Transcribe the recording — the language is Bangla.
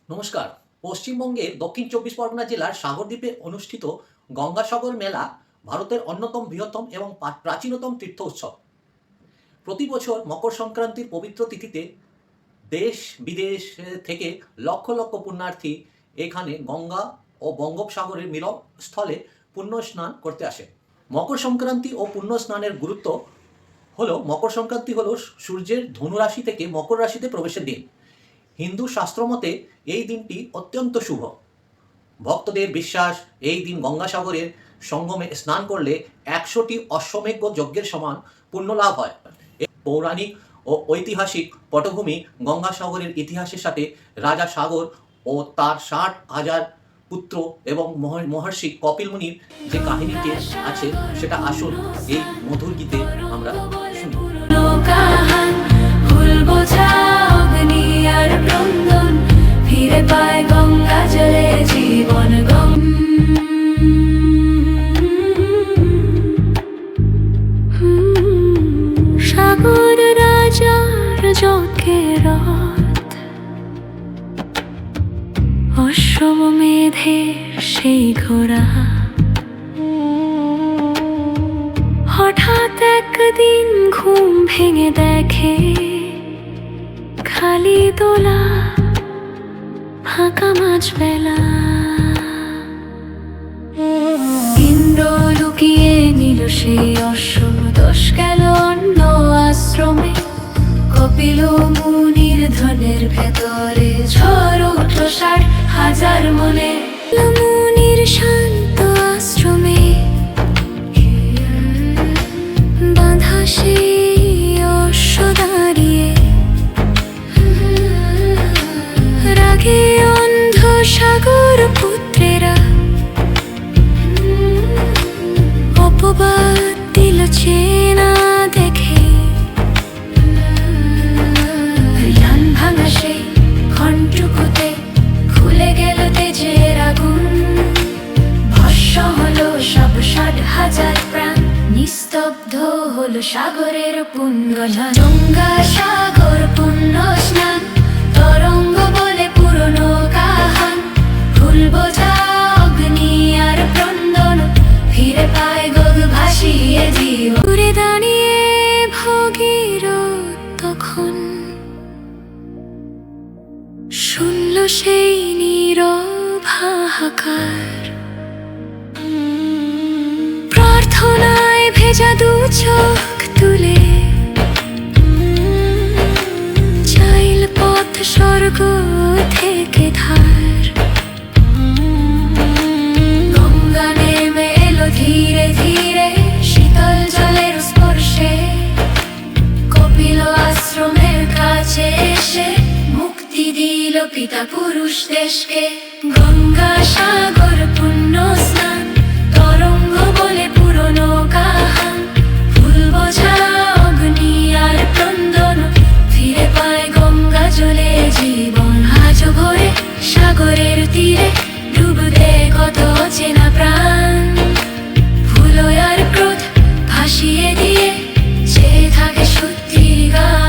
নমস্কার। পশ্চিমবঙ্গের দক্ষিণ চব্বিশ পরগনা জেলার সাগরদ্বীপে অনুষ্ঠিত গঙ্গাসাগর মেলা ভারতের অন্যতম বৃহত্তম এবং প্রাচীনতম তীর্থ উৎসব। প্রতি বছর মকর সংক্রান্তির পবিত্র তিথিতে দেশ বিদেশ থেকে লক্ষ লক্ষ পুণ্যার্থী এখানে গঙ্গা ও বঙ্গোপসাগরের মিলনস্থলে পুণ্য স্নান করতে আসে। মকর সংক্রান্তি ও পুণ্য স্নানের গুরুত্ব হলো, মকর সংক্রান্তি হলো সূর্যের ধনুরাশি থেকে মকর রাশিতে প্রবেশের দিন। হিন্দু শাস্ত্রমতে এই দিনটি অত্যন্ত শুভ। ভক্তদের বিশ্বাস, এই দিন গঙ্গাসাগরের সঙ্গমে স্নান করলে 100টি অশ্বমেধ যজ্ঞের সমান পুণ্য লাভ হয়। পৌরাণিক ও ঐতিহাসিক পটভূমি গঙ্গাসাগরের ইতিহাসের সাথে রাজা সাগর ও তার 60,000 পুত্র এবং মহর্ষি কপিল মুনির যে কাহিনীটি আছে সেটা আসুন এই মধুর গীতে আমরা শুনি। ফিরে পায় গঙ্গা জলে জীবন সাগর রাজার যজ্ঞের অশ্বমেধের সেই ঘোড়া হঠাৎ একদিন ঘুম ভেঙে দেখে খালি দোলা ফাঁকা মাঝ বেলা। ইন্দ্র লুকিয়ে নিল সেই অশ্ব, দোষ গেল অন্য আশ্রমে। কপিল মুনির ধনের ভেতরে ঝড় উঠল 60,000 মনে। মুনির শান্ত আশ্রমে বাঁধা সেই অশ্ব দাঁড়িয়ে, রাগে অন্ধ সাগর পুত্রেরা অপবাদ দিল চেনা দেখে। জ্ঞান ভাঙা সেই ঘণ্টুকুতে খুলে গেল তেজের আগুন। ভস্ম হলো সব 60,000 প্রাণ, নিস্তব্ধ হলো সাগরের পুণ্য। গঙ্গা সাগর পুণ্য স্নান, তরঙ্গ বলে পুরনো কাহান। ফুল বোঝা অগ্নি আর ক্রন্দন, ফিরে পায় গগ ভাসিয়ে জীবন। দূরে দাঁড়িয়ে ভগীরথ তখন শুনল সেই নীরব হাহাকার। প্রার্থনায় ভেজা দু চোখ তুলে চাইল পথ স্বর্গ থেকে ধার। গঙ্গা নেমে এলো ধীরে ধীরে শীতল জলের স্পর্শে। কপিল আশ্রমের কাছে এসে মুক্তি দিল পিতা পুরুষ দেশকে। গঙ্গা সাগর পুণ্য স্নান, তরঙ্গ বলে পুরনো কাহান। ফুল বোঝা অগ্নি আর ক্রন্দন, ফিরে পায় গঙ্গা জলে জীবন। আজ ভোরে সাগরের তীরে ডুব দে কত চেনা প্রাণ। ফুল আর ক্রোধ ভাসিয়ে দিয়ে চেয়ে থাকে সত্যির গান।